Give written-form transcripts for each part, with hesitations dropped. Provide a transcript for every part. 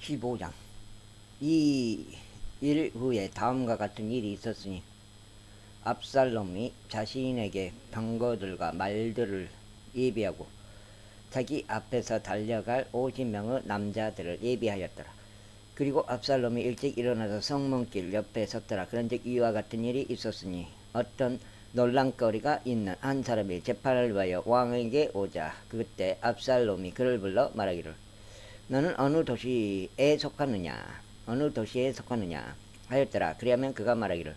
15장. 이 일 후에 다음과 같은 일이 있었으니 압살롬이 자신에게 병거들과 말들을 예비하고 자기 앞에서 달려갈 50명의 남자들을 예비하였더라. 그리고 압살롬이 일찍 일어나서 성문길 옆에 섰더라. 그런즉 이와 같은 일이 있었으니 어떤 논란거리가 있는 한 사람이 재판을 위하여 왕에게 오자 그때 압살롬이 그를 불러 말하기를 너는 어느 도시에 속하느냐 하였더라. 그리하면 그가 말하기를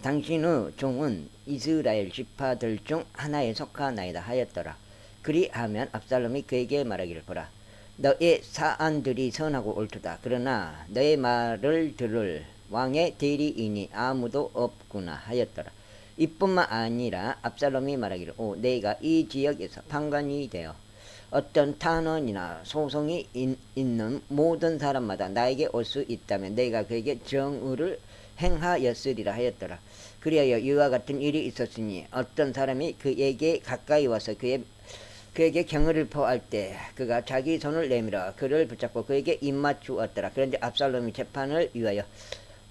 당신의 종은 이스라엘 지파들 중 하나에 속하나이다 하였더라. 그리하면 압살롬이 그에게 말하기를 보라 너의 사안들이 선하고 옳도다. 그러나 너의 말을 들을 왕의 대리인이 아무도 없구나 하였더라. 이뿐만 아니라 압살롬이 말하기를 내가 이 지역에서 판관이 되어 어떤 탄원이나 소송이 있는 모든 사람마다 나에게 올 수 있다면 내가 그에게 정의를 행하였으리라 하였더라. 그리하여 이와 같은 일이 있었으니 어떤 사람이 그에게 가까이 와서 그에게 경의를 표할 때 그가 자기 손을 내밀어 그를 붙잡고 그에게 입맞추었더라. 그런데 압살롬이 재판을 위하여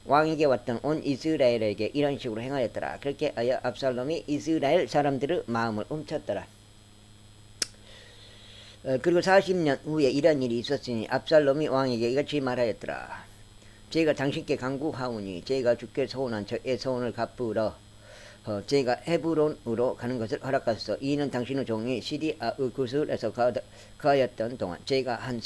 왕에게 왔던 온 이스라엘에게 이런 식으로 행하였더라. 그렇게 하여 압살롬이 이스라엘 사람들의 마음을 훔쳤더라. 그리고 40년 후에 이런 일이 있었으니 압살롬이 왕에게 이같이 말하였더라. 제가 당신께 간구하오니 제가 주께 소원한 저의 소원을 갚으러 제가 헤브론으로 가는 것을 허락하소서. 이는 당신의 종이 시리아의 구슬에서 가였던 동안 제가 한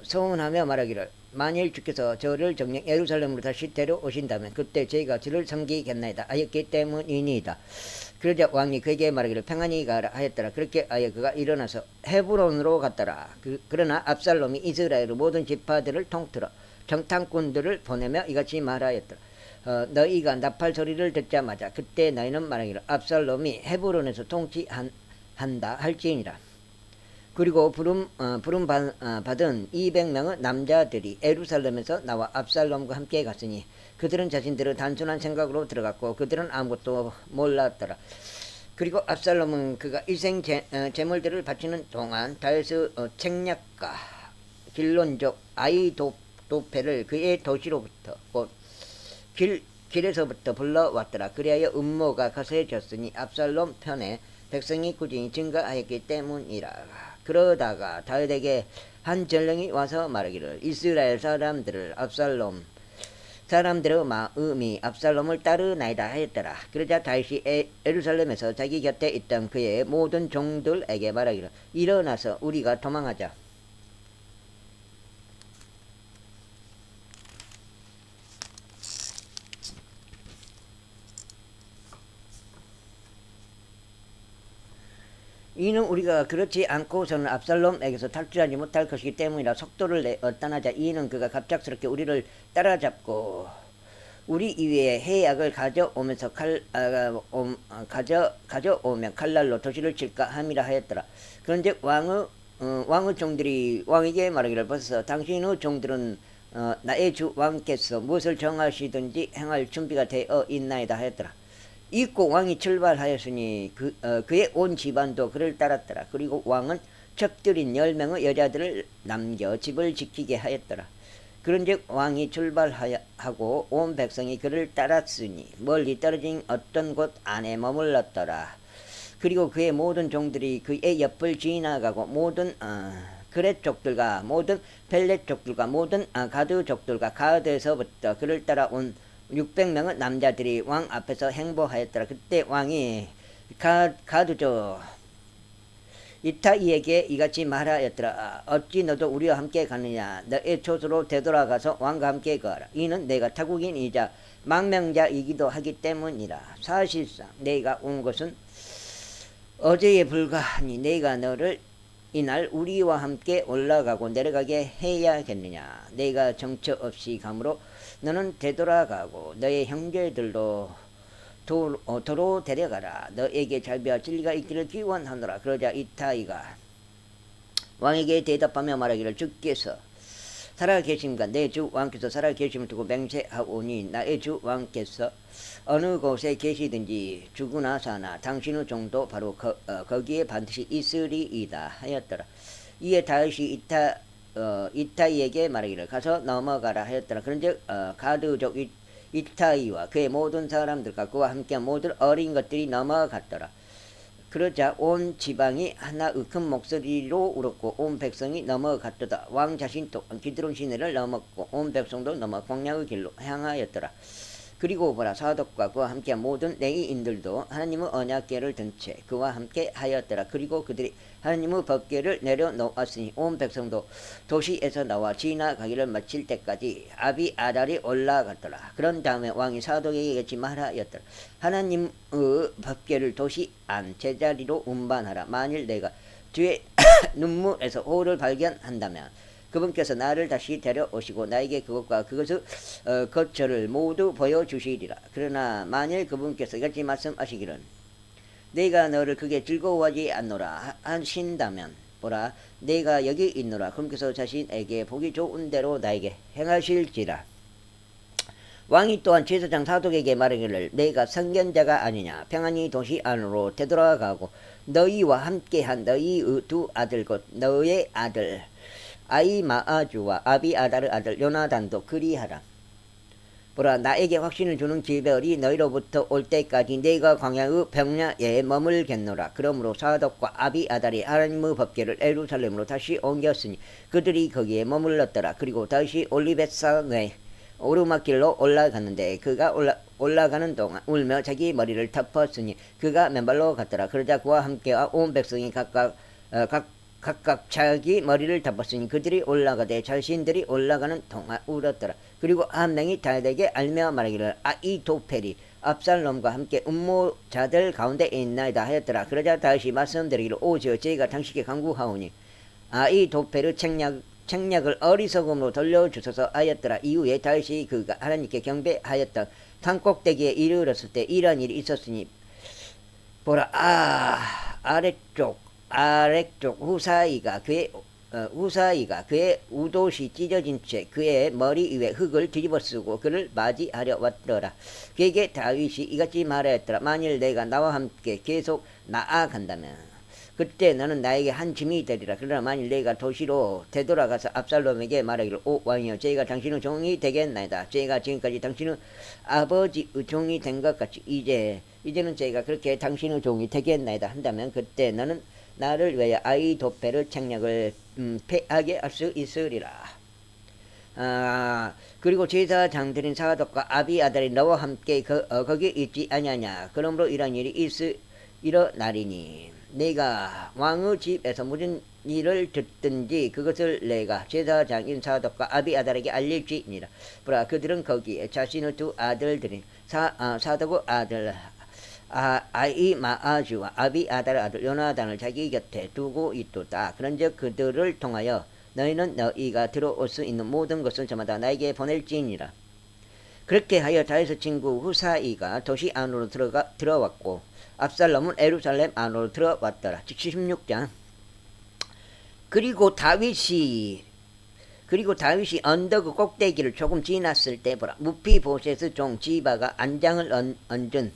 소원하며 말하기를 만일 주께서 저를 정녕 예루살렘으로 다시 데려오신다면 그때 제가 주를 섬기겠나이다 하였기 때문이니이다. 그러자 왕이 그에게 말하기를 평안히 가라 하였더라. 그렇게 하여 그가 일어나서 헤브론으로 갔더라. 그러나 압살롬이 이스라엘의 모든 지파들을 통틀어 정탐꾼들을 보내며 이같이 말하였더라. 너희가 나팔 소리를 듣자마자 그때 너희는 말하기를 압살롬이 헤브론에서 통치한다 할지니라. 그리고 부름 받은 200명의 남자들이 예루살렘에서 나와 압살롬과 함께 갔으니 그들은 자신들의 단순한 생각으로 들어갔고 그들은 아무것도 몰랐더라. 그리고 압살롬은 그가 일생 제물들을 바치는 동안 다윗의 책략가 길론족 아히도페를 그의 도시로부터 곧 길에서부터 불러왔더라. 그리하여 음모가 거세졌으니 압살롬 편에 백성이 꾸준히 증가하였기 때문이라. 그러다가 다윗에게 한 전령이 와서 말하기를 이스라엘 사람들의 마음이 압살롬을 따르나이다 하였더라. 그러자 다윗이 예루살렘에서 자기 곁에 있던 그의 모든 종들에게 말하기를 일어나서 우리가 도망하자. 이는 우리가 그렇지 않고서는 압살롬에게서 탈출하지 못할 것이기 때문이라. 속도를 떠나자. 이는 그가 갑작스럽게 우리를 따라잡고 우리 이외에 해약을 가져오면 칼날로 도시를 칠까 함이라 하였더라. 그런즉 왕의 종들이 왕에게 말하기를 벌써 당신의 종들은 나의 주 왕께서 무엇을 정하시든지 행할 준비가 되어 있나이다 하였더라. 이윽고 왕이 출발하였으니 그의 온 집안도 그를 따랐더라. 그리고 왕은 첩들인 10명의 여자들을 남겨 집을 지키게 하였더라. 그런즉 왕이 출발하고 온 백성이 그를 따랐으니 멀리 떨어진 어떤 곳 안에 머물렀더라. 그리고 그의 모든 종들이 그의 옆을 지나가고 모든 그렛족들과 모든 벨렛족들과 모든 가드족들과 가드에서부터 그를 따라온 600명의 남자들이 왕 앞에서 행보하였더라. 그때 왕이 가드족 이타이에게 이같이 말하였더라. 어찌 너도 우리와 함께 가느냐. 너의 초소로 되돌아가서 왕과 함께 가라. 이는 내가 타국인이자 망명자이기도 하기 때문이라. 사실상 내가 온 것은 어제에 불과하니 내가 너를 이날 우리와 함께 올라가고 내려가게 해야겠느냐. 내가 정처 없이 가므로 너는 되돌아가고 너의 형제들도 도로 데려가라. 너에게 자비와 진리가 있기를 기원하노라. 그러자 이타이가 왕에게 대답하며 말하기를 주께서 살아계심과 내 주 왕께서 살아계심을 두고 맹세하오니 나의 주 왕께서 어느 곳에 계시든지 죽으나 사나 당신의 종도 바로 거기에 반드시 있으리이다 하였더라. 이에 다윗이 이타이에게 말하기를 가서 넘어가라 하였더라. 그런즉 가드족 이타이와 그의 모든 사람들과 그와 함께한 모든 어린 것들이 넘어갔더라. 그러자 온 지방이 하나 큰 목소리로 울었고 온 백성이 넘어갔도다. 왕 자신도 기드론 시내를 넘었고 온 백성도 넘어 광야의 길로 향하였더라. 그리고 보라, 사독과 그와 함께한 모든 레위인들도 하나님의 언약궤를 든 채 그와 함께 하였더라. 그리고 그들이 하나님의 법궤를 내려놓았으니 온 백성도 도시에서 나와 지나가기를 마칠 때까지 아비아달이 올라갔더라. 그런 다음에 왕이 사독에게 말하였더라. 하나님의 법궤를 도시 안 제자리로 운반하라. 만일 내가 주의 눈물에서 호를 발견한다면 그분께서 나를 다시 데려오시고 나에게 그것과 그것의 거처를 모두 보여주시리라. 그러나 만일 그분께서 이같이 말씀하시기를 내가 너를 그게 즐거워하지 않노라 하신다면 보라, 내가 여기 있노라. 그분께서 자신에게 보기 좋은 대로 나에게 행하실지라. 왕이 또한 제사장 사독에게 말하기를 내가 선견자가 아니냐. 평안히 도시 안으로 되돌아가고 너희와 함께한 너희의 두 아들 곧 너의 아들 아이마아주와 아비아달의 아들 요나단도 그리하라. 보라, 나에게 확신을 주는 기별이 너희로부터 올 때까지 내가 광야의 병야에 머물겠노라. 그러므로 사독과 아비아달이 하나님의 법궤를 예루살렘으로 다시 옮겼으니 그들이 거기에 머물렀더라. 그리고 다시 올리벳산의 오르막길로 올라갔는데 그가 올라가는 동안 울며 자기 머리를 덮었으니 그가 맨발로 갔더라. 그러자 그와 함께 온 백성이 각각 자기 머리를 덮었으니 그들이 올라가되 자신들이 올라가는 동안 울었더라. 그리고 한 명이 다윗에게 알며 말하기를 아히토펠이 압살롬과 함께 음모자들 가운데 있나이다 하였더라. 그러자 다윗이 말씀드리기를 오지어 제가 당신께 간구하오니 아히토펠의 책략을 어리석음으로 돌려주소서 하였더라. 이후에 다윗이 그가 하나님께 경배하였던 산꼭대기에 이르렀을 때 이러한 일이 있었으니 보라, 아래쪽 후사이가 그의 우도시 찢어진 채 그의 머리 위에 흙을 뒤집어쓰고 그를 맞이하려 왔더라. 그에게 다윗이 이같이 말하였더라. 만일 내가 나와 함께 계속 나아간다면 그때 너는 나에게 한 짐이 되리라. 그러나 만일 내가 도시로 되돌아가서 압살롬에게 말하기를 오 왕이여, 제가 당신의 종이 되겠나이다. 제가 지금까지 당신의 아버지의 종이 된 것 같이 이제는 제가 그렇게 당신의 종이 되겠나이다 한다면 그때 너는 나를 위하여 아히토펠의 책략을 패하게 할 수 있으리라. 그리고 제사장들인 사독과 아비아달이 너와 함께 거기 있지 아니하냐. 그러므로 이런 일이 일어나리니 내가 왕의 집에서 무슨 일을 듣든지 그것을 내가 제사장인 사독과 아비아달에게 알릴지니라. 보라, 그들은 거기에 자신의 두 아들들인 사독의 아들 아이마아주와 아비아달의 아들 요나단을 자기 곁에 두고 있도다. 그런즉 그들을 통하여 너희는 너희가 들어올 수 있는 모든 것을 저마다 나에게 보낼지니라. 그렇게 하여 다윗의 친구 후사이가 도시 안으로 들어왔고 압살롬은 예루살렘 안으로 들어왔더라. 즉 16장. 그리고 다윗이 언덕의 꼭대기를 조금 지났을 때 보라, 무피보셋의 종 지바가 안장을 얹은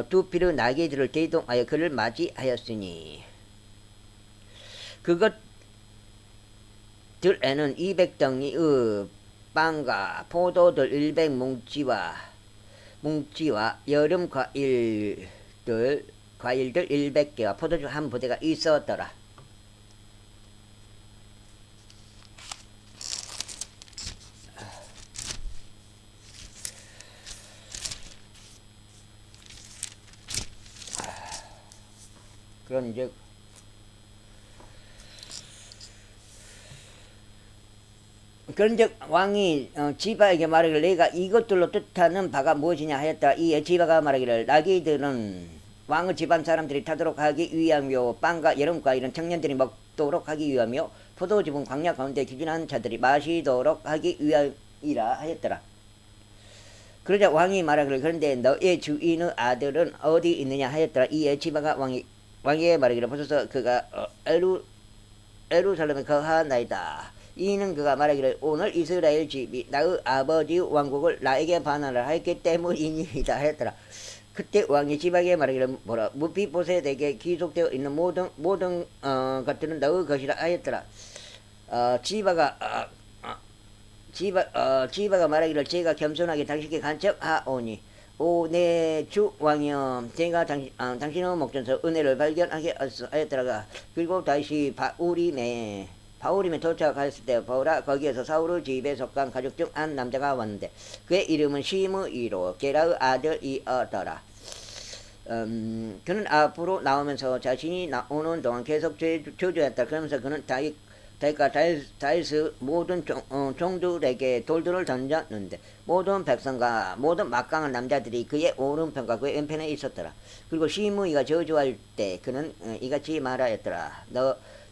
두 필의 나귀들을 대동하여 그를 맞이하였으니 그것들에는 200덩이의 빵과 포도들 100뭉치와 여름 과일들 100개와 포도주 한 부대가 있었더라. 그런즉 왕이 지바에게 말하기를 내가 이것들로 뜻하는 바가 무엇이냐 하였다. 이에 지바가 말하기를 나귀들은 왕의 집안 사람들이 타도록 하기 위함이요 빵과 여름과일은 청년들이 먹도록 하기 위함이요 포도즙은 광야 가운데 기준한 자들이 마시도록 하기 위함이라 하였더라. 그러자 왕이 말하기를 그런데 너의 주인의 아들은 어디 있느냐 하였더라. 이에 지바가 왕에게 말하기를 보소서 그가 예루살렘에 거하나이다. 이는 그가 말하기를 오늘 이스라엘 집이 나의 아버지의 왕국을 나에게 반환을 하였기 때문이니이다 하였더라. 그때 왕이 지박에 말하기를 뭐라 무비보셋에게 기속되어 있는 모든 것들은 너의 것이라 하였더라. 지바가 지바가 말하기를 제가 겸손하게 당신께 간척하오니 오 내 주 왕이여 제가 당신의 목전에서 은혜를 발견하게 하였더라가. 그리고 다시 바울임에 도착했을 때 바울아 거기에서 사울의 집에 속한 가족 중 한 남자가 왔는데 그의 이름은 시므이로 게라의 아들이었더라. 그는 앞으로 나오면서 자신이 나오는 동안 계속 저주했다. 그러면서 그는 다윗의 모든 종들에게 돌들을 던졌는데 모든 백성과 모든 막강한 남자들이 그의 오른편과 그의 왼편에 있었더라. 그리고 시므이가 저주할 때 그는 이같이 말하였더라.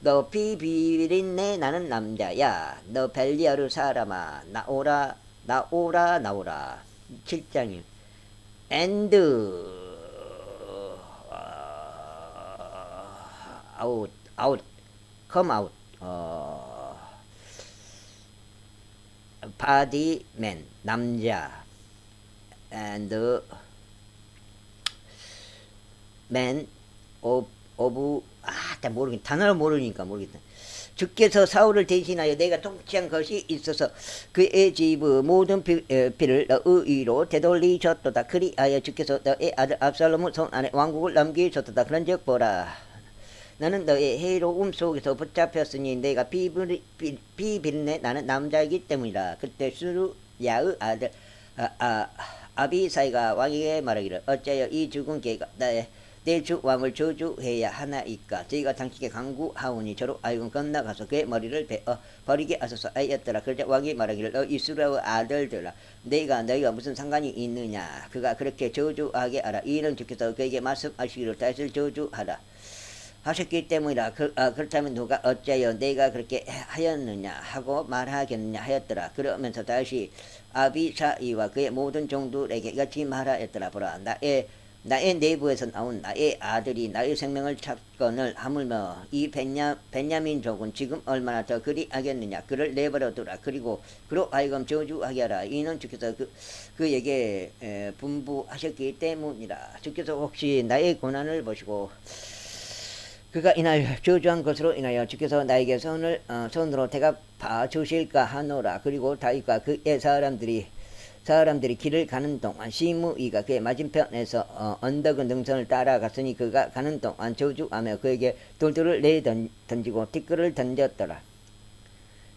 너 비비린내 나는 남자야. 너 벨리아르 사람아 나오라. 7장이 and out come out body man 남자 and man of 모르겠다. 단어를 모르니까 주께서 사울을 대신하여 내가 통치한 것이 있어서 그의 집의 모든 피를 너의 위로 되돌리셨도다. 그리하여 주께서 너의 아들 압살롬의 손 안에 왕국을 넘기셨도다. 그런즉 보라 나는 너의 해로움 속에서 붙잡혔으니 내가 비비린내 나는 남자이기 때문이라. 그때 수르야의 아들 아비사이가 왕에게 말하기를 어찌하여 이 죽은 개가 내 주 왕을 저주해야 하나이까. 저희가 당신께 강구하오니 저로 하여금 건너가서 그의 머리를 베어 버리게 하소서 하였더라. 그러자 왕이 말하기를 너 이스라엘 아들들아 너희가 무슨 상관이 있느냐. 그가 그렇게 저주하게 하라. 이는 주께서 그에게 말씀하시기를 다윗을 저주하라 하셨기 때문이라. 그렇다면 누가 어찌하여 내가 그렇게 하였느냐 하고 말하겠느냐 하였더라. 그러면서 다시 아비사이와 그의 모든 종들에게 이같이 말하였더라. 보라 나의 내부에서 나온 나의 아들이 나의 생명을 찾건을 하물며 이 베냐민족은 지금 얼마나 더 그리하겠느냐. 그를 내버려두라. 그리고 그로 하여금 저주하게 하라. 이는 주께서 그에게 분부하셨기 때문이라. 주께서 혹시 나의 고난을 보시고 그가 이날 저주한 것으로 인하여 주께서 나에게 손으로 대갚아 주실까 하노라. 그리고 다윗과 그의 사람들이 길을 가는 동안 시므이가 그의 맞은편에서 언덕의 능선을 따라갔으니 그가 가는 동안 저주하며 그에게 돌들을 내던지고 티끌을 던졌더라.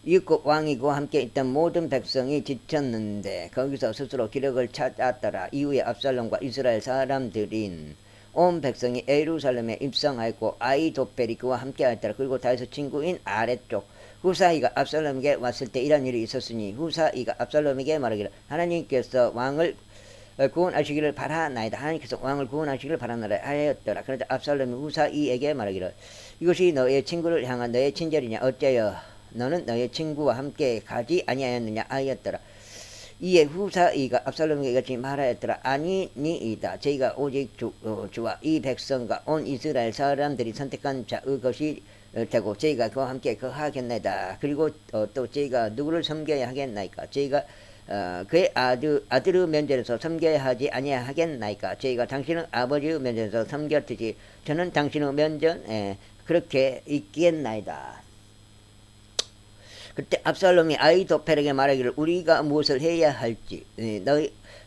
이윽고 왕이고 함께 있던 모든 백성이 지쳤는데 거기서 스스로 기력을 찾았더라. 이후에 압살롬과 이스라엘 사람들인 온 백성이 예루살렘에 입성하였고 아히도펠이 그와 함께하였더라. 그리고 다윗의 친구인 아랫족 후사이가 압살롬에게 왔을 때 이런 일이 있었으니 후사이가 압살롬에게 말하기를 하나님께서 왕을 구원하시기를 바라나이다. 하나님께서 왕을 구원하시기를 바라나이다 하였더라. 그러자 압살롬이 후사이에게 말하기를 이것이 너의 친구를 향한 너의 친절이냐. 어째여 너는 너의 친구와 함께 가지 아니하였느냐 하였더라. 이에 후사이가 압살롬에게 이같이 말하였더라. 아니니이다. 저희가 오직 주와 이 백성과 온 이스라엘 사람들이 선택한 자의 것이 되고 저희가 그와 함께 거하겠나이다. 그리고 또 저희가 누구를 섬겨야 하겠나이까. 저희가 그의 아들의 면전에서 섬겨야 하지 아니하겠나이까. 저희가 당신의 아버지의 면전에서 섬겼듯이 저는 당신의 면전에 그렇게 있겠나이다. 그때 압살롬이 아히도펠에게 말하기를 우리가 무엇을 해야 할지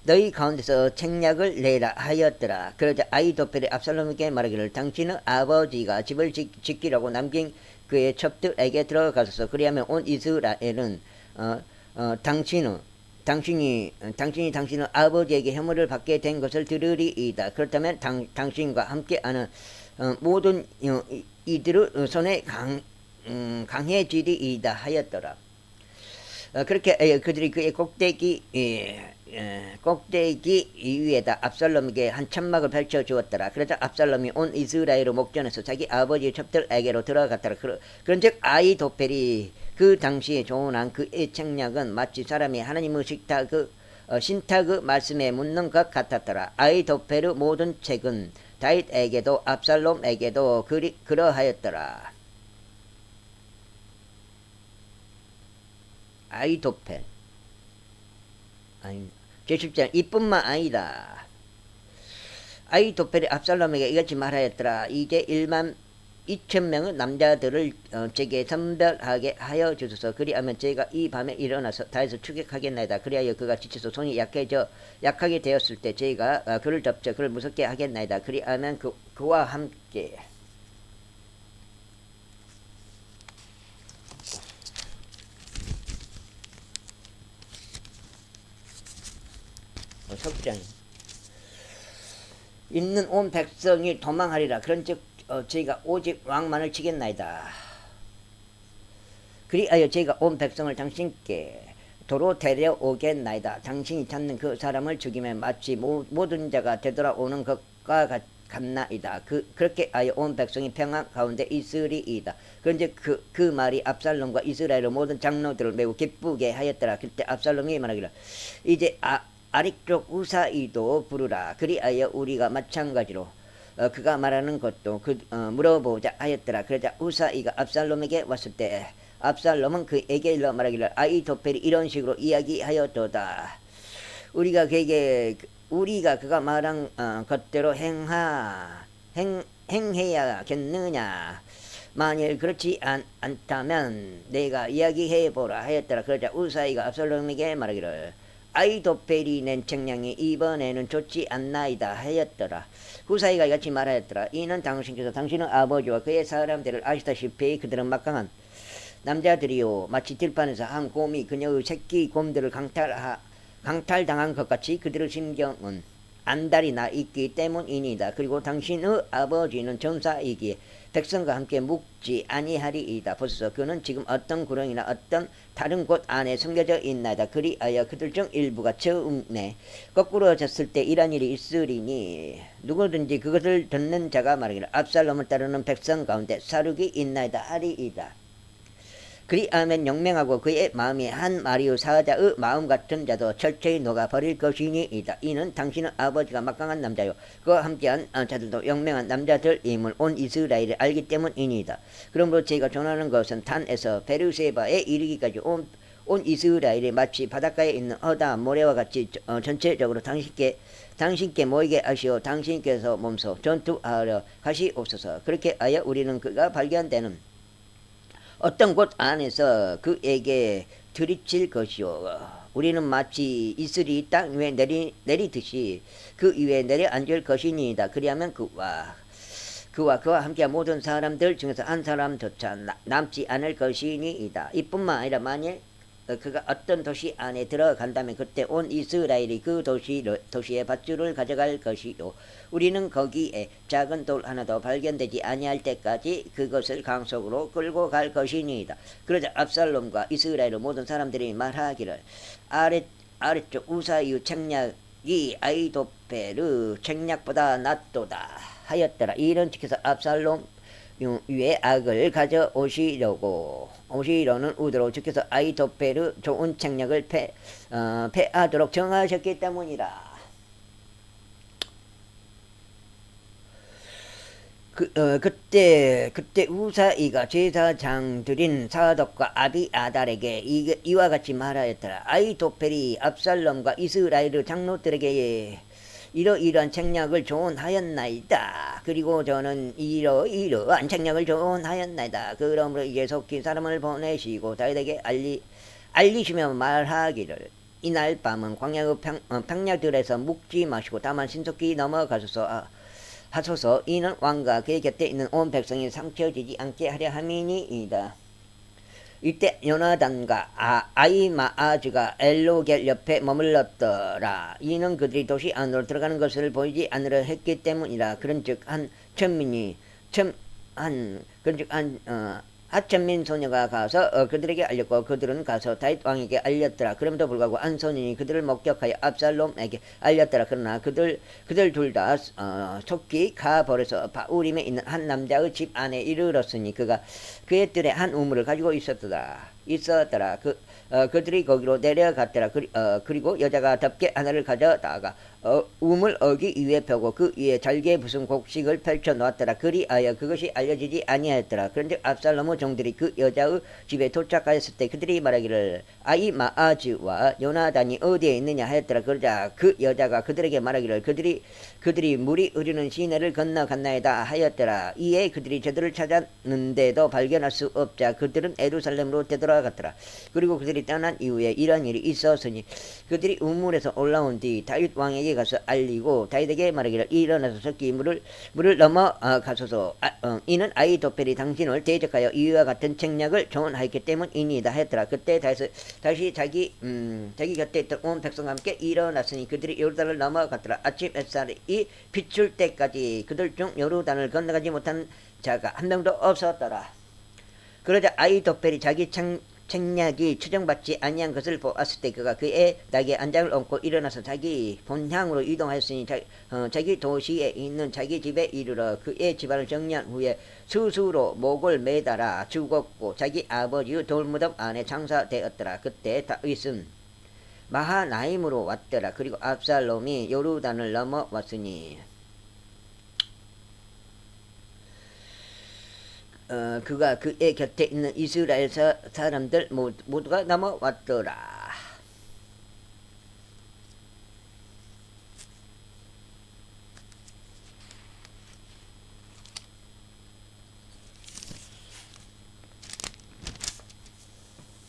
너희 가운데서 책략을 내라 하였더라. 그러자 아히도펠이 압살롬에게 말하기를 당신의 아버지가 집을 지키라고 남긴 그의 첩들에게 들어가소서. 그리하면 온 이스라엘은 당신이 당신의 아버지에게 혐오를 받게 된 것을 들으리이다. 그렇다면 당신과 함께하는 모든 이들의 손에 강해지리이다 하였더라. 그렇게 그들이 그의 꼭대기 위에다 압살롬에게 한 천막을 펼쳐 주었더라. 그러자 압살롬이 온 이스라엘의 목전에서 자기 아버지의 첩들에게로 들어갔더라. 그런즉 아히도펠이 그 당시에 조언한 그의 책략은 마치 사람이 하나님의 신탁의 말씀에 묻는 것 같았더라. 아히도펠의 모든 책은 다윗에게도 압살롬에게도 그러하였더라. 아히도펠 제10장 이뿐만 아니다. 아이도펠이 압살롬에게 이같이 말하였더라. 이제 1만 2천 명의 남자들을 제게 선별하게 하여 주소서. 그리하면 제가 이 밤에 일어나서 다에서 추격하겠나이다. 그리하여 그가 지쳐서 손이 약하게 되었을 때 제가 그를 덮쳐 그를 무섭게 하겠나이다. 그리하면 그와 함께 석장 있는 온 백성이 도망하리라. 그런즉 저희가 오직 왕만을 치겠나이다. 그리하여 제가 온 백성을 당신께 도로 데려오겠나이다. 당신이 찾는 그 사람을 죽이면 마치 모든 자가 되돌아오는 것과 같나이다. 그렇게 하여 온 백성이 평안 가운데 있으리이다. 그런데 그 말이 압살롬과 이스라엘의 모든 장로들을 매우 기쁘게 하였더라. 그때 압살롬이 말하기를 이제 아릭족 우사이도 부르라. 그리하여 우리가 마찬가지로 그가 말하는 것도 물어보자 하였더라. 그러자 우사이가 압살롬에게 왔을 때 압살롬은 그에게 일러 말하기를 아히토펠이 이런 식으로 이야기하였도다. 우리가 그가 말한 것대로 행해야겠느냐. 만일 그렇지 않다면 내가 이야기해보라 하였더라. 그러자 우사이가 압살롬에게 말하기를 아히토펠이 낸 책량이 이번에는 좋지 않나이다 하였더라. 후사이가 이같이 말하였더라. 이는 당신께서 당신의 아버지와 그의 사람들을 아시다시피 그들은 막강한 남자들이요 마치 들판에서 한 곰이 그녀의 새끼 곰들을 강탈당한 것 같이 그들의 심경은 안달이 나 있기 때문이니다. 그리고 당신의 아버지는 전사이기에 백성과 함께 묵지 아니하리이다. 보소서 그는 지금 어떤 구렁이나 어떤 다른 곳 안에 숨겨져 있나이다. 그리하여 그들 중 일부가 처음에 거꾸러졌을 때 이런 일이 있으리니 누구든지 그것을 듣는 자가 말하기를 압살롬을 따르는 백성 가운데 사륙이 있나이다 하리이다. 그리하면 영맹하고 그의 마음이 한 마리오 사자의 마음 같은 자도 철저히 녹아버릴 것이니이다. 이는 당신의 아버지가 막강한 남자요 그와 함께한 자들도 영맹한 남자들임을 온 이스라엘이 알기 때문이니이다. 그러므로 제가 전하는 것은 단에서 베르세바에 이르기까지 온 이스라엘이 마치 바닷가에 있는 허다 모래와 같이 전체적으로 당신께 모이게 하시오. 당신께서 몸소 전투하러 가시옵소서. 그렇게 하여 우리는 그가 발견되는 어떤 곳 안에서 그에게 들이칠 것이요 우리는 마치 이슬이 땅 위에 내리듯이 그 위에 내려앉을 것이니이다. 그리하면 그와 그와 함께한 모든 사람들 중에서 한 사람조차 남지 않을 것이니이다. 이뿐만 아니라 만일 그가 어떤 도시 안에 들어간다면 그때 온 이스라엘이 그 도시의 밧줄을 가져갈 것이요 우리는 거기에 작은 돌 하나도 발견되지 아니할 때까지 그것을 강속으로 끌고 갈 것이니이다. 그러자 압살롬과 이스라엘의 모든 사람들이 말하기를 아래쪽 우사이의 책략이 아히토펠의 책략보다 낫도다 하였더라. 이런 측에서 압살롬 위에 악을 오시려는 의도로 주께서 아히토펠의 좋은 책략을 패하도록 정하셨기 때문이라. 그때 우사이가 제사장들인 사독과 아비아달에게 이와 같이 말하였더라. 아히토펠이 압살롬과 이스라엘의 장로들에게 이러이러한 책략을 조언하였나이다. 그리고 저는 이러이러한 책략을 조언하였나이다. 그러므로 이제 속히 사람을 보내시고 다윗에게 알리시며 말하기를 이날 밤은 광야의 평야들에서 묵지 마시고 다만 신속히 넘어가소서 하소서. 이는 왕과 그의 곁에 있는 온 백성이 상처지지 않게 하려 함이니이다. 이때 요나단과 아히마아즈가 엘로겔 옆에 머물렀더라. 이는 그들이 도시 안으로 들어가는 것을 보이지 않으려 했기 때문이라. 그런즉 하천민 소녀가 가서 그들에게 알렸고 그들은 가서 다윗 왕에게 알렸더라. 그럼에도 불구하고 한 소년이 그들을 목격하여 압살롬에게 알렸더라. 그러나 그들 둘 다 속히 가버려서 바우림에 있는 한 남자의 집 안에 이르렀으니 그의 뜰에 한 우물을 가지고 있었더라. 그들이 거기로 내려갔더라. 그리고 여자가 덮개 하나를 가져다가 우물 어기 위에 펴고 그 위에 잘게 부순 곡식을 펼쳐 놓았더라. 그리하여 그것이 알려지지 아니하였더라. 그런데 압살롬의 종들이 그 여자의 집에 도착하였을 때 그들이 말하기를 아히마아즈와 요나단이 어디에 있느냐 하였더라. 그러자 그 여자가 그들에게 말하기를 그들이 물이 흐르는 시내를 건너갔나이다 하였더라. 이에 그들이 저들을 찾았는데도 발견할 수 없자 그들은 예루살렘으로 되돌아갔더라. 그리고 그들이 떠난 이후에 이런 일이 있었으니 그들이 우물에서 올라온 뒤 다윗 왕에게 가서 알리고 다윗에게 말하기를 일어나서 석기 물을 넘어가소서. 이는 아히도펠이 당신을 대적하여 이와 같은 책략을 조언하였기 때문이니이다 하였더라. 그때 다시 자기 곁에 있던 온 백성과 함께 일어났으니 그들이 요르단을 넘어갔더라. 아침 햇살이 비출 때까지 그들 중 요르단을 건너가지 못한 자가 한 명도 없었더라. 그러자 아히도펠이 자기 책략이 추정받지 아니한 것을 보았을 때 그가 그의 낙에 안장을 얹고 일어나서 자기 본향으로 이동하였으니 자기 도시에 있는 자기 집에 이르러 그의 집안을 정리한 후에 스스로 목을 매달아 죽었고 자기 아버지의 돌무덤 안에 장사되었더라. 그때 다윗은 마하나임으로 왔더라. 그리고 압살롬이 요르단을 넘어왔으니 그가 그의 곁에 있는 이스라엘 사람들 모두가 넘어왔더라.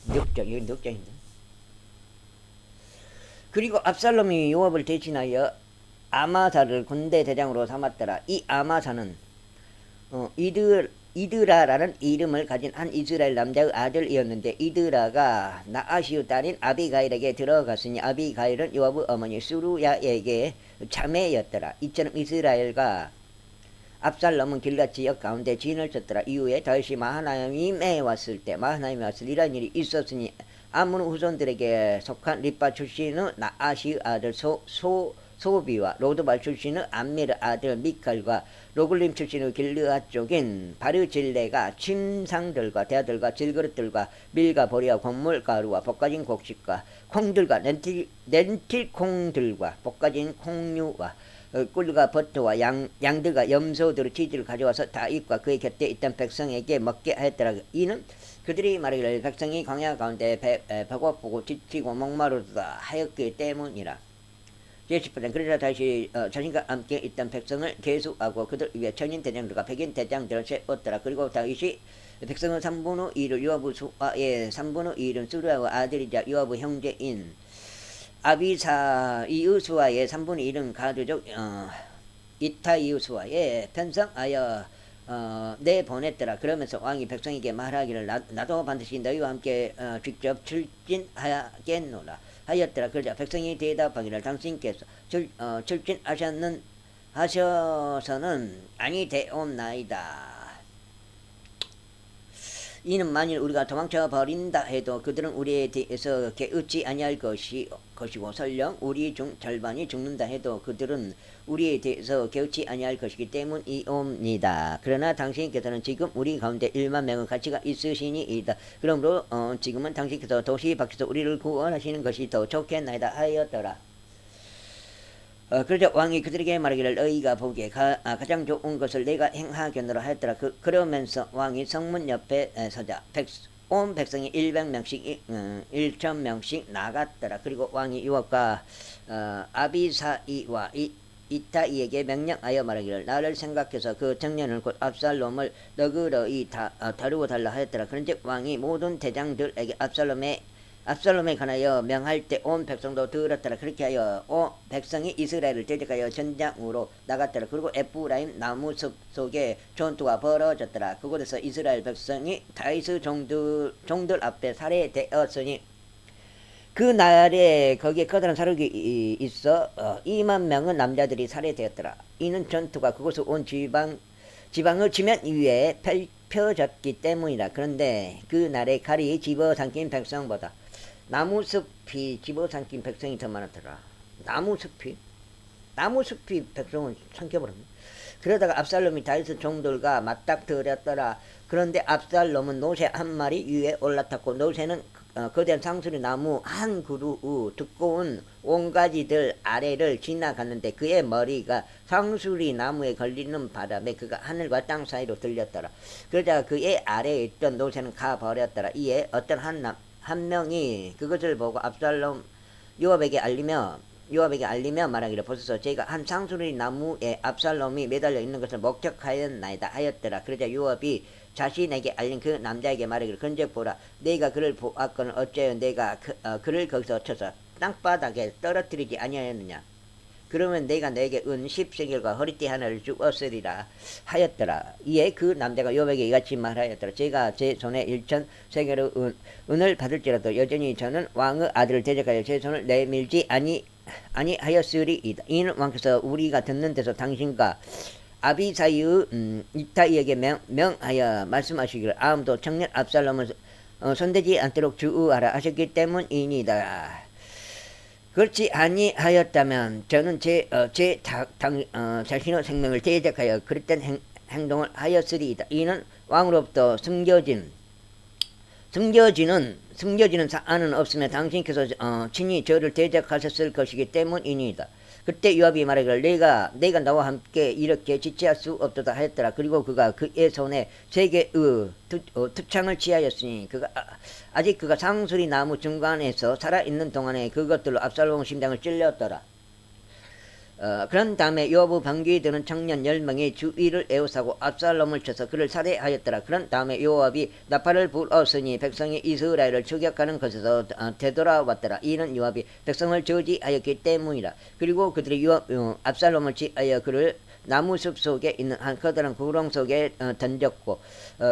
6장, 여기 6장인데. 그리고 압살롬이 요압을 대신하여 아마사를 군대 대장으로 삼았더라. 이 아마사는 이드라라는 이름을 가진 한 이스라엘 남자의 아들이었는데 이드라가 나아시의 딸인 아비가일에게 들어갔으니 아비가일은 요압의 어머니 수루야에게 자매였더라. 이처럼 이스라엘과 압살롬은 길앗 지역 가운데 진을 쳤더라. 이후에 다윗이 마하나임에 왔을 때 이런 일이 있었으니 아몬 후손들에게 속한 립바 출신의 나아시의 아들 소비와 로드발 출신의 암미르 아들 미칼과 로글림 출신의 길르앗 쪽인 바르질레가 침상들과 대들과 질그릇들과 밀과 보리와 곡물가루와 볶아진 곡식과 콩들과 렌틸콩들과 볶아진 콩류와 꿀과 버터와 양들과 염소들의 치즈를 가져와서 다윗과 그의 곁에 있던 백성에게 먹게 하였더라. 이는 그들이 말하기를 백성이 광야 가운데 배고프고 지치고 목마르다 하였기 때문이라. 제10편 그러자 다시 자신과 함께 있던 백성을 계수하고 그들 위에 천인 대장들과 백인 대장들을 세웠더라. 그리고 다윗이 백성의 3분의 1을 요압의 수아의 3분의 1은 수르야의 아들이자 요압의 형제인 아비사 이우수아의 3분의 1은 가드족 이타 이우수아의 편성하여 내보냈더라. 그러면서 왕이 백성에게 말하기를 나도 반드시 너희와 함께 직접 출진하겠노라 하였더라. 그러자 백성이 대답하기를 당신께서 출진하셔서는 아니 되옵나이다. 이는 만일 우리가 도망쳐 버린다 해도 그들은 우리에 대해서 개의치 아니할 것이고 설령 우리 중 절반이 죽는다 해도 그들은 우리에 대해서 개의치 아니할 것이기 때문이옵니다. 그러나 당신께서는 지금 우리 가운데 1만 명의 가치가 있으시니이다. 그러므로 지금은 당신께서 도시 밖에서 우리를 구원하시는 것이 더 좋겠나이다 하였더라. 그러자 왕이 그들에게 말하기를 너희가 보기에 가장 좋은 것을 내가 행하겠노라 하였더라. 그러면서 왕이 성문 옆에 서자 온 백성이 1,000명씩 나갔더라. 그리고 왕이 요압과 아비사이와 이타이에게 명령하여 말하기를 나를 생각해서 그 청년을 곧 압살롬을 너그러이 다루어 달라 하였더라. 그런즉 왕이 모든 대장들에게 압살롬에 관하여 명할 때 온 백성도 들었더라. 그렇게 하여 백성이 이스라엘을 대적하여 전장으로 나갔더라. 그리고 에프라임 나무숲 속에 전투가 벌어졌더라. 그곳에서 이스라엘 백성이 다윗의 종들 앞에 살해되었으니 그 날에 거기에 커다란 사륙이 있어 2만 명의 남자들이 살해되었더라. 이는 전투가 그곳에 온 지방의 지면 위에 펼쳐졌기 때문이라. 그런데 그 날에 칼이 집어삼킨 백성보다 나무숲이 집어삼킨 백성이 더 많았더라. 나무숲이 백성을 삼켜버렸네. 그러다가 압살롬이 다윗의 종들과 맞닥뜨렸더라. 그런데 압살롬은 노새 한 마리 위에 올라탔고 노새는 거대한 상수리 나무 한 그루 두꺼운 온가지들 아래를 지나갔는데 그의 머리가 상수리 나무에 걸리는 바람에 그가 하늘과 땅 사이로 들렸더라. 그러자 그의 아래에 있던 노새는 가버렸더라. 이에 어떤 한 명이 그것을 보고 압살롬 요압에게 알리며 말하기를 보소서 제가 한 상수리 나무에 압살롬이 매달려 있는 것을 목격하였나이다 하였더라. 그러자 요압이 자신에게 알린 그 남자에게 말하기를 근즉 보라 내가 그를 보았거늘 어째요 내가 그를 거기서 쳐서 땅바닥에 떨어뜨리지 아니하였느냐. 그러면 내가 내게 은 10세겔과 허리띠 하나를 주었으리라 하였더라. 이에 그 남자가 요압에게 이같이 말하였더라. 제가 제 손에 1000세겔의 은을 받을지라도 여전히 저는 왕의 아들을 대적하여 제 손을 내밀지 아니하였으리이다. 이는 왕께서 우리가 듣는 데서 당신과 아비사이의 이타이에게 명하여 말씀하시기를 아무도 청년 압살롬을 손대지 않도록 주의하라 하셨기 때문이니이다. 그렇지 아니하였다면 저는 자신의 생명을 대적하여 그릇된 행동을 하였으리이다. 이는 왕으로부터 숨겨지는 사안은 없으며 당신께서 친히 저를 대적하셨을 것이기 때문이니이다. 그때 요압이 말하기를 내가 나와 함께 이렇게 지체할 수 없도다 하였더라. 그리고 그가 그의 손에 3개의 툭창을 취하였으니 아직 그가 상수리 나무 중간에서 살아있는 동안에 그것들로 압살롬 심장을 찔렸더라. 그런 다음에 요압의 방귀에 드는 청년 10명이 주위를 에워싸고 압살롬을 쳐서 그를 살해하였더라. 그런 다음에 요압이 나팔을 불었으니 백성이 이스라엘을 추격하는 것에서 되돌아왔더라. 이는 요압이 백성을 저지하였기 때문이라. 그리고 그들이 압살롬을 취하여 그를 나무숲 속에 있는 한 커다란 구렁 속에 던졌고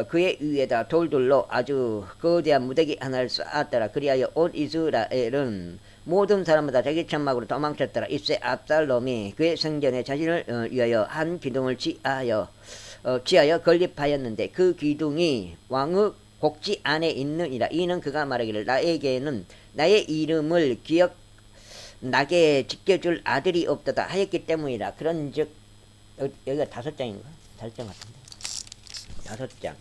그의 위에다 돌들로 아주 거대한 무더기 하나를 쌓았더라. 그리하여 온 이스라엘은 모든 사람마다 자기 천막으로 도망쳤더라. 이때 압살롬이 그의 성전에 자신을 위하여 한 기둥을 취하여 건립하였는데 그 기둥이 왕의 곡지 안에 있느니라. 이는 그가 말하기를 나에게는 나의 이름을 기억나게 지켜줄 아들이 없도다 하였기 때문이라. 그런즉 여기가 5장인가? 5장 같은데 5장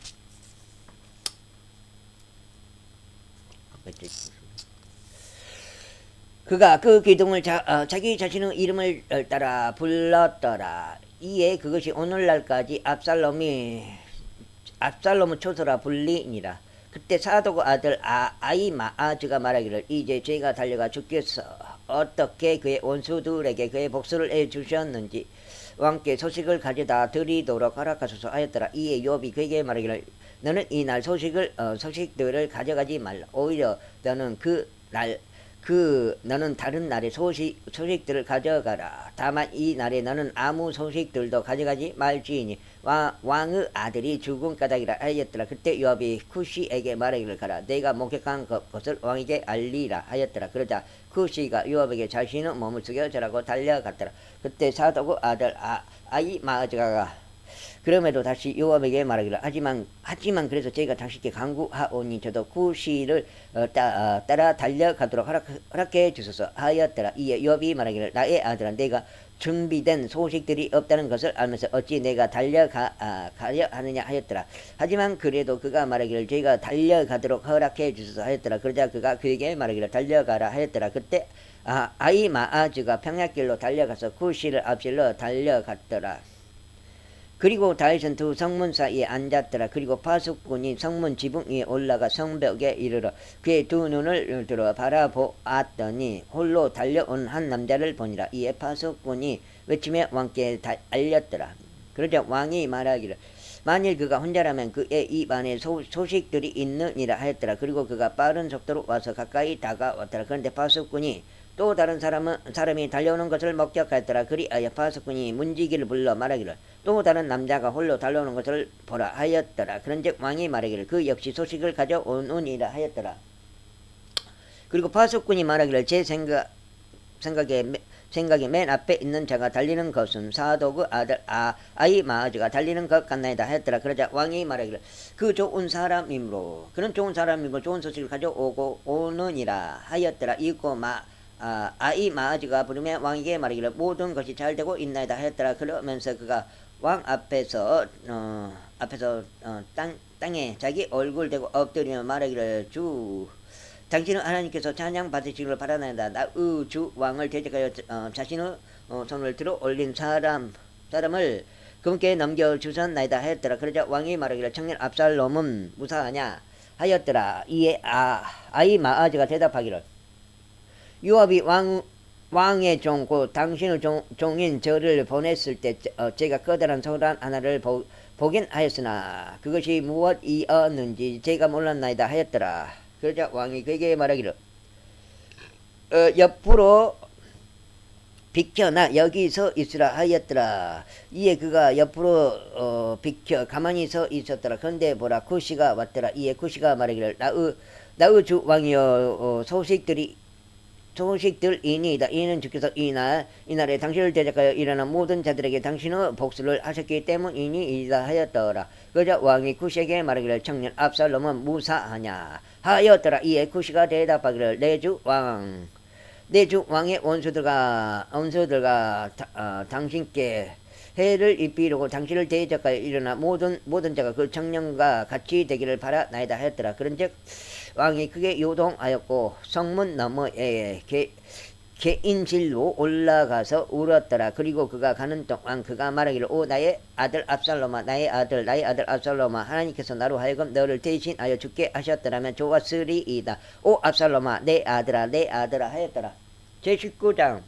그가 그 기둥을 자기 자신의 이름을 따라 불렀더라. 이에 그것이 오늘날까지 압살롬의 초소라 불리니라. 그때 사독의 아들 아히마아즈가 말하기를 이제 제가 달려가 주께서 어떻게 그의 원수들에게 그의 복수를 해주셨는지 왕께 소식을 가져다 드리도록 허락하소서 하였더라. 이에 요압이 그에게 말하기를 너는 이날 소식들을 가져가지 말라. 오히려 너는 다른 날의 소식들을 가져가라. 다만 이 날에 너는 아무 소식들도 가져가지 말지니 왕의 아들이 죽은 까닭이라 하였더라. 그때 요압이 쿠시에게 말하기를 가라. 내가 목격한 것을 왕에게 알리라 하였더라. 그러자 쿠시가 요압에게 자신의 몸을 숙여주라고 달려갔더라. 그때 사독의 아들 아히마아즈가 그럼에도 다시 요압에게 말하기를 하지만 그래서 제가 당신께 간구하오니 저도 쿠시를 따라 달려가도록 허락해 주소서 하였더라. 이에 요압이 말하기를 나의 아들아 내가 준비된 소식들이 없다는 것을 알면서 어찌 내가 달려가려 하느냐 하였더라. 하지만 그래도 그가 말하기를 제가 달려가도록 허락해 주소서 하였더라. 그러자 그가 그에게 말하기를 달려가라 하였더라. 그때 아히마아즈가 평야길로 달려가서 쿠시를 앞질러 달려갔더라. 그리고 다윗은 두 성문 사이에 앉았더라. 그리고 파수꾼이 성문 지붕 위에 올라가 성벽에 이르러 그의 두 눈을 들어 바라보았더니 홀로 달려온 한 남자를 보니라. 이에 파수꾼이 외치며 왕께 알렸더라. 그러자 왕이 말하기를 만일 그가 혼자라면 그의 입 안에 소식들이 있느니라 하였더라. 그리고 그가 빠른 속도로 와서 가까이 다가왔더라. 그런데 파수꾼이 또 다른 사람이 달려오는 것을 목격하였더라. 그리하여 파수꾼이 문지기를 불러 말하기를 또 다른 남자가 홀로 달려오는 것을 보라 하였더라. 그런즉 왕이 말하기를 그 역시 소식을 가져오느니라 하였더라. 그리고 파수꾼이 말하기를 제 생각에 맨 앞에 있는 자가 달리는 것은 사독의 아들 아히마아즈가 달리는 것 같나이다 하였더라. 그러자 왕이 말하기를 그는 좋은 사람이므로 좋은 소식을 가져오고 오느니라 하였더라. 이고 아히마아즈가 부르며 왕에게 말하기를 모든 것이 잘 되고 있나이다 하였더라. 그러면서 그가 왕 앞에서 땅에 자기 얼굴 대고 엎드리며 말하기를 당신은 하나님께서 찬양 받으시기를 바라나이다. 나의 주 왕을 대적하여 자신의 손을 들어 올린 사람을 그분께 넘겨주셨나이다 하였더라. 그러자 왕이 말하기를 청년 압살롬은 무사하냐 하였더라. 이에 아히마아즈가 대답하기를 요압이 왕의 종, 곧 당신의 종인 저를 보냈을 때 제가 커다란 소란 하나를 보긴 하였으나 그것이 무엇이었는지 제가 몰랐나이다 하였더라. 그러자 왕이 그에게 말하기를 옆으로 비켜나 여기 서 있으라 하였더라. 이에 그가 옆으로 비켜 가만히 서 있었더라. 그런데 보라 쿠시가 왔더라. 이에 쿠시가 말하기를 나의 주 왕이여 소식들이니이다. 이는 주께서 이날에 당신을 대적하여 일어난 모든 자들에게 당신의 복수를 하셨기 때문이니이다 하였더라. 그러자 왕이 쿠시에게 말하기를 청년 압살롬은 무사하냐 하였더라. 이에 쿠시가 대답하기를 내 주 왕의 원수들과 당신께 해를 입히려고 당신을 대적하여 일어나 모든 자가 그 청년과 같이 되기를 바라나이다 하였더라. 그런즉 왕이 크게 요동하였고 성문 너머에 개인실로 올라가서 울었더라. 그리고 그가 가는 동안 그가 말하기를 오 나의 아들 압살롬아 나의 아들 압살롬아 하나님께서 나로 하여금 너를 대신하여 죽게 하셨더라면 좋았으리이다. 오 압살롬아 내 아들아 하였더라. 제19장.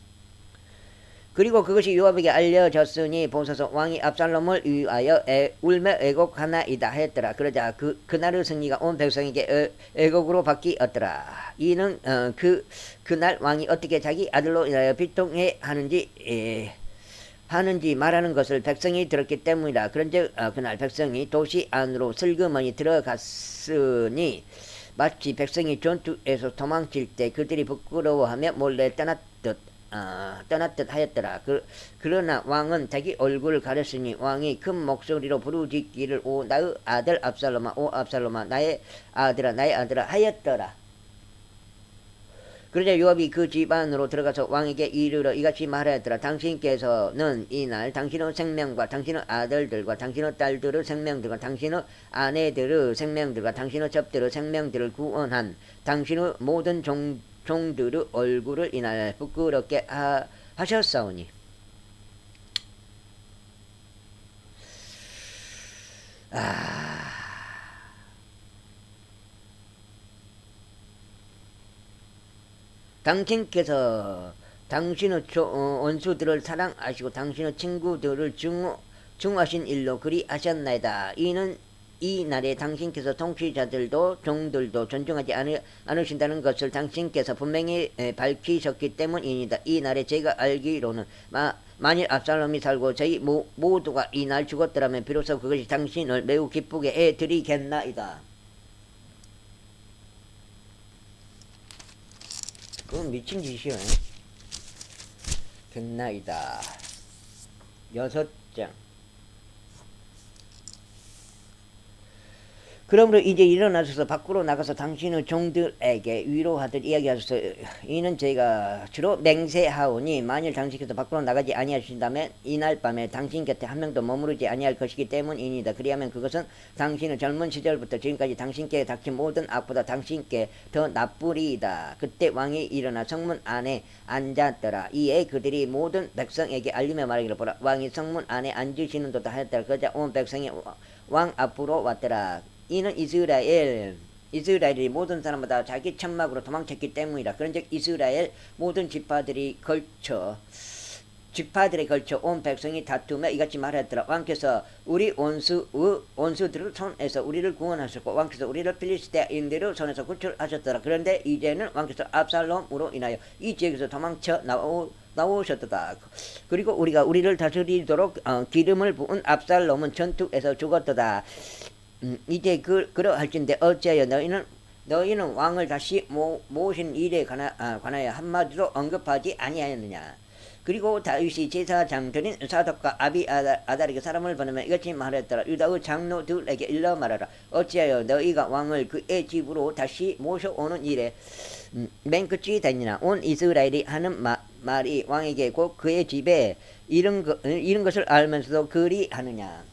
그리고 그것이 요압에게 알려졌으니 보소서 왕이 압살롬을 위하여 울며 애곡하나이다 하였더라. 그러자 그날의 승리가 온 백성에게 애곡으로 바뀌었더라. 이는 그날 왕이 어떻게 자기 아들로 인하여 비통해 하는지 말하는 것을 백성이 들었기 때문이다. 그런즉 그날 백성이 도시 안으로 슬그머니 들어갔으니 마치 백성이 전투에서 도망칠 때 그들이 부끄러워하며 몰래 떠났듯 하였더라. 그러나 왕은 자기 얼굴을 가렸으니 왕이 큰 목소리로 부르짖기를 오 나의 아들 압살롬아 오 압살롬아 나의 아들아 하였더라. 그러자 요압이 그 집 안으로 들어가서 왕에게 이르러 이같이 말하였더라. 당신께서는 이날 당신의 생명과 당신의 아들들과 당신의 딸들의 생명들과 당신의 아내들의 생명들과 당신의 첩들의 생명들을 구원한 당신의 모든 종들의 얼굴을 이날 부끄럽게 하셨사오니 당신께서 당신의 원수들을 사랑하시고 당신의 친구들을 중하신 일로 그리하셨나이다. 이는 이 날에 당신께서 통치자들도 종들도 존중하지 않으신다는 것을 당신께서 분명히 밝히셨기 때문입니다. 이 날에 제가 알기로는 만일 압살롬이 살고 저희 모두가 이 날 죽었더라면 비로소 그것이 당신을 매우 기쁘게 해드리겠나이다. 그건 미친 짓이요. 겠나이다. 6장. 그러므로 이제 일어나셔서 밖으로 나가서 당신의 종들에게 위로하듯 이야기하소서. 이는 저희가 주로 맹세하오니 만일 당신께서 밖으로 나가지 아니하신다면 이날 밤에 당신 곁에 한 명도 머무르지 아니할 것이기 때문이니다. 그리하면 그것은 당신의 젊은 시절부터 지금까지 당신께 닥친 모든 악보다 당신께 더 나쁘리이다. 그때 왕이 일어나 성문 안에 앉았더라. 이에 그들이 모든 백성에게 알리며 말하기를 보라 왕이 성문 안에 앉으시는도다 하였더라. 그러자 온 백성이 왕 앞으로 왔더라. 이는 이스라엘이 모든 사람마다 자기 천막으로 도망쳤기 때문이라. 그런즉 이스라엘 모든 지파들에 걸쳐 온 백성이 다투며 이같이 말하였더라. 왕께서 우리 원수들의 손에서 우리를 구원하셨고 왕께서 우리를 필리스테인들의 손에서 구출하셨더라. 그런데 이제는 왕께서 압살롬으로 인하여 이 지역에서 도망쳐 나오셨도다. 그리고 우리를 다스리도록 기름을 부은 압살롬은 전투에서 죽었도다. 이제 그러할진대 어찌하여 너희는 왕을 다시 모신 일에 관하여 한마디로 언급하지 아니하였느냐. 그리고 다윗이 제사장들인 사독과 아비아달에게 사람을 보내며 이같이 말했더라. 유다의 장로들에게 일러 말하라. 어찌하여 너희가 왕을 그의 집으로 다시 모셔오는 일에 맨 끝이 되느냐. 온 이스라엘이 하는 말이 왕에게 곧 그의 집에 이런 것을 알면서도 그리하느냐.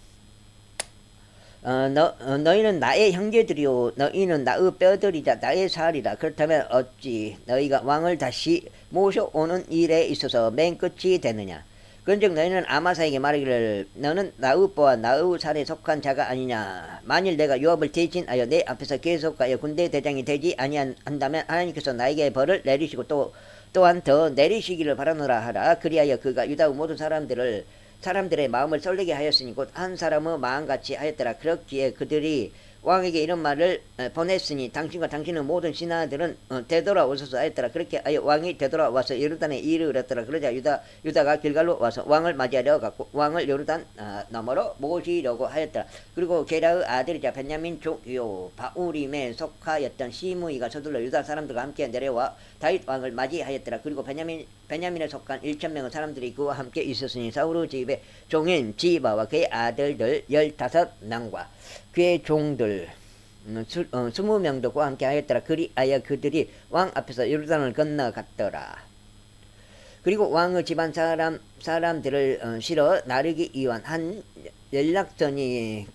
너희는 나의 형제들이요 너희는 나의 뼈들이다 나의 살이다. 그렇다면 어찌 너희가 왕을 다시 모셔오는 일에 있어서 맨 끝이 되느냐. 그런즉 너희는 아마사에게 말하기를 너는 나의 뼈와 나의 살에 속한 자가 아니냐. 만일 내가 요압을 대신하여 내 앞에서 계속하여 군대 대장이 되지 아니한다면 하나님께서 나에게 벌을 내리시고 또한 더 내리시기를 바라노라 하라. 그리하여 그가 유다의 모든 사람들의 마음을 설레게 하였으니 곧 한 사람의 마음같이 하였더라. 그렇기에 그들이 왕에게 이런 말을 보냈으니 당신과 당신의 모든 신하들은 되돌아오소서 하였더라. 그렇게 하여 왕이 되돌아와서 요르단에 이르렀더라. 그러자 유다가 길갈로 와서 왕을 맞이하려 갔고 왕을 요르단 너머로 모시려고 하였더라. 그리고 게라의 아들이자 베냐민 족요 바우림에 속하였던 시므이가 서둘러 유다 사람들과 함께 내려와 다윗 왕을 맞이하였더라. 그리고 베냐민에 속한 1,000명의 사람들이 그와 함께 있었으니 사울의 집에 종인 지바와 그의 아들들 15명과 그의 종들 20명도 그와 함께 하였더라. 그리하여 그들이 왕 앞에서 요르단을 건너갔더라. 그리고 왕의 집안 사람들을 실어 나르기 위한 한 연락선이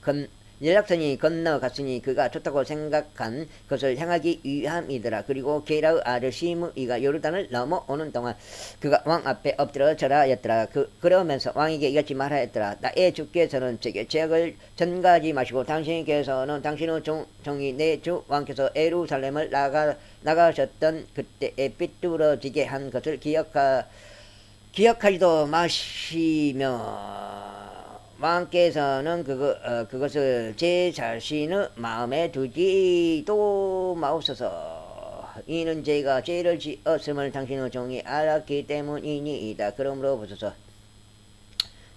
건너갔으니 그가 좋다고 생각한 것을 향하기 위함이더라. 그리고 게라의 아들 시므이가 요르단을 넘어오는 동안 그가 왕 앞에 엎드려 절하였더라. 그러면서 왕에게 이같이 말하였더라. 나의 주께서는 제게 죄악을 전가하지 마시고 당신께서는 당신의 종이 내 주 왕께서 예루살렘을 나가셨던 그때에 삐뚤어지게 한 것을 기억하지도 마시며 왕께서는 그것을 제 자신의 마음에 두지도 마옵소서. 이는 제가 죄를 지었음을 당신의 종이 알았기 때문이니이다. 그러므로 보소서.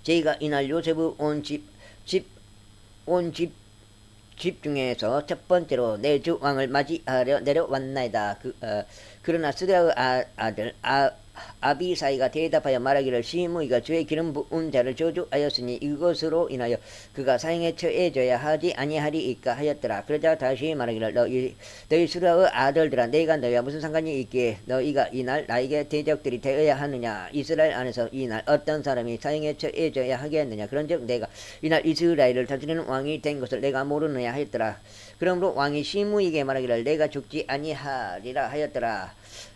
제가 이날 요셉의 온 집 중에서 첫 번째로 내 주 왕을 맞이하려 내려왔나이다. 그러나 스레의 아들 아비사이가 대답하여 말하기를 시므이가 주의 기름 부은 자를 저주하였으니 이것으로 인하여 그가 사형에 처해져야 하지 아니하리이까 하였더라. 그러자 다시 말하기를 너희 스레의 아들들아 내가 너희와 무슨 상관이 있기에 너희가 이날 나에게 대적들이 되어야 하느냐. 이스라엘 안에서 이날 어떤 사람이 사형에 처해져야 하겠느냐. 그런즉 내가 이날 이스라엘을 다스리는 왕이 된 것을 내가 모르느냐 하였더라. 그러므로 왕이 시므이에게 말하기를 내가 죽지 아니하리라 하였더라.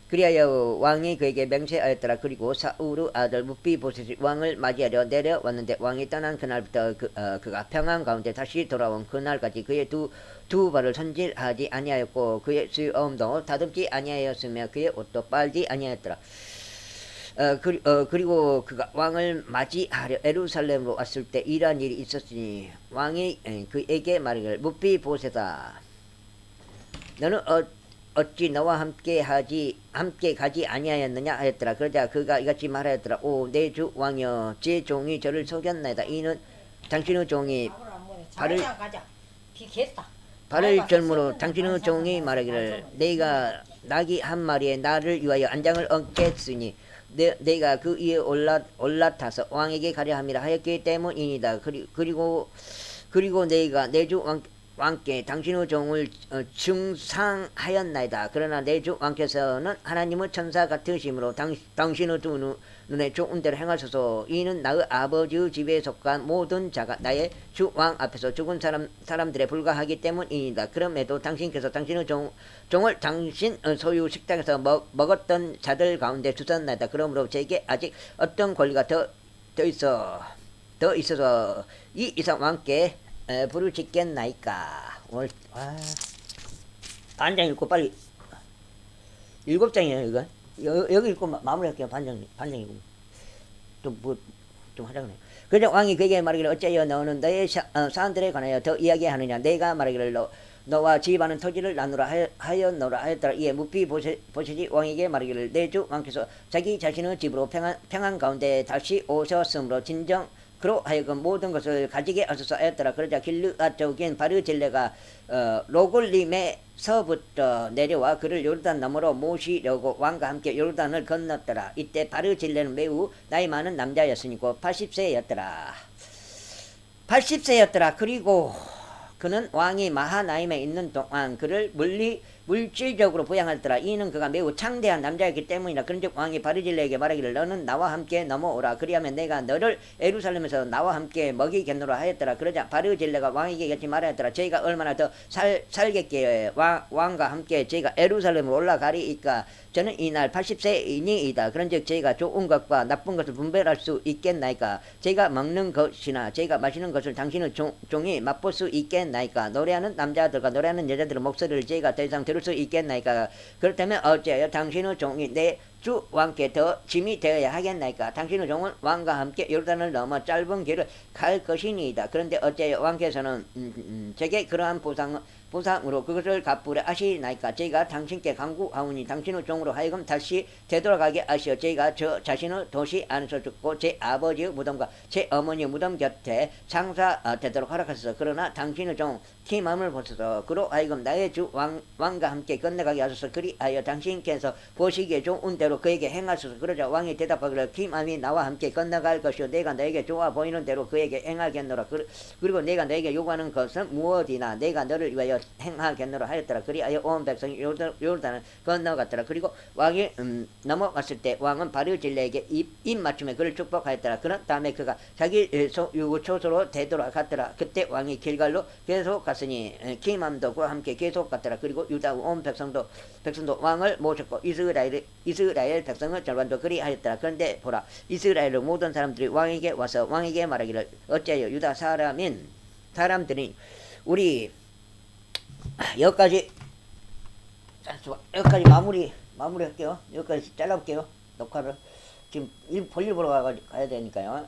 그리하여 왕이 그에게 맹세하였더라. 그리고 사울의 아들 므피보셋이 왕을 맞이하려 내려왔는데 왕이 떠난 그날부터 그가 평안 가운데 다시 돌아온 그날까지 그의 두 발을 손질하지 아니하였고 그의 수염도 다듬지 아니하였으며 그의 옷도 빨지 아니하였더라. 그리고 그가 왕을 맞이하려 예루살렘으로 왔을 때 이러한 일이 있었으니 왕이 그에게 말하기를 므피보셋아 너는 어찌 너와 함께 가지 아니하였느냐 하였더라. 그러자 그가 이같이 말하였더라. 오 내 주 왕이여 제 종이 저를 속였나이다. 이는 당신의 종이 발을 절므로 당신의 종이 말하기를 내가 나귀 한 마리에 나를 위하여 안장을 얹겠으니 내가 그 위에 올라타서 왕에게 가려 함이라 하였기 때문이니다. 그리고 내가 내 주 왕께 당신의 종을 중상하였나이다. 그러나 내 주 왕께서는 하나님의 천사 같으심으로 당신의 두 눈에 좋은 대로 행하소서. 이는 나의 아버지의 집에 속한 모든 자가 나의 주 왕 앞에서 죽은 사람들에 불과하기 때문이다. 그럼에도 당신께서 당신의 종을 당신 소유 식당에서 먹었던 자들 가운데 주셨나이다. 그러므로 제게 아직 어떤 권리가 더 있어서 이 이상 왕께 불을 짓겠나이까. 오늘 반장 읽고 빨리 7장이에요 이거. 여기 읽고 마무리할게요. 반장이고 좀 하자 그래. 그러자 왕이 그에게 말하기를 어째여 너는 너의 사람들에 관하여 더 이야기하느냐. 내가 말하기를 너와 지휘하는 토지를 나누라 하였노라 하였더라. 이에 므피보셋이 왕에게 말하기를 내 주 왕께서 자기 자신의 집으로 평안 가운데 다시 오셨으므로 진정 그로 하여금 모든 것을 가지게 하소서 하였더라. 그러자 길르앗 족인 바르질레가 로굴림에서부터 내려와 그를 요르단 너머로 모시려고 왕과 함께 요르단을 건넜더라. 이때 바르질레는 매우 나이 많은 남자였으니까 80세였더라. 그리고 그는 왕이 마하나임에 있는 동안 그를 물질적으로 부양하더라. 이는 그가 매우 창대한 남자였기 때문이라. 그런즉 왕이 바르질레에게 말하기를 너는 나와 함께 넘어오라. 그리하면 내가 너를 예루살렘에서 나와 함께 먹이겠노라 하였더라. 그러자 바르질레가 왕에게 여치 말하였더라. 저희가 얼마나 더 살겠기에 왕과 함께 저희가 예루살렘으로 올라가리이까. 저는 이날 80세이니이다. 그런즉 저희가 좋은 것과 나쁜 것을 분별할 수 있겠나이까. 저희가 먹는 것이나 저희가 마시는 것을 당신의 종이 맛볼 수 있겠나이까. 노래하는 남자들과 노래하는 여자들의 목소리를 저희가 더 이상 들을 수 있겠나이까. 그렇다면 어찌하여 당신의 종이 내 주 왕께 더 짐이 되어야 하겠나이까. 당신의 종은 왕과 함께 요르단을 넘어 짧은 길을 갈 것이니이다. 그런데 어찌하여 왕께서는 제게 그러한 보상으로 그것을 갚으려 하시나이까. 저희가 당신께 간구하오니 당신의 종으로 하여금 다시 되돌아가게 하시어 저희가 저 자신의 도시 안에서 죽고 제 아버지의 무덤과 제 어머니의 무덤 곁에 장사되도록 허락하소서. 그러나 당신의 종 키맘을 보소서. 그로 하여금 나의 주 왕과 함께 건너가게 하소서. 그리하여 당신께서 보시기에 좋은 대로 그에게 행하소서. 그러자 왕이 대답하기를 키맘이 나와 함께 건너갈 것이요 내가 너에게 좋아 보이는 대로 그에게 행하겠노라. 그리고 내가 너에게 요구하는 것은 무엇이나 내가 너를 위하여 행하겠노라 하였더라. 그리하여 온 백성이 요르단을 건너갔더라. 그리고 왕이 넘어갔을 때 왕은 바르질레에게 입 맞춤에 그를 축복하였더라. 그런 다음에 그가 자기 유구초소로 되돌아갔더라. 그때 왕이 길갈로 계속 갔으니 키맘도 그와 함께 계속 갔더라. 그리고 유다 온 백성도 왕을 모셨고 이스라엘 백성의 절반도 그리하였더라. 그런데 보라, 이스라엘의 모든 사람들이 왕에게 와서 왕에게 말하기를 어찌하여 유다 사람들이 우리 여기까지 마무리할게요. 여기까지 잘라볼게요. 녹화를 지금 볼일 보러 가야 되니까요.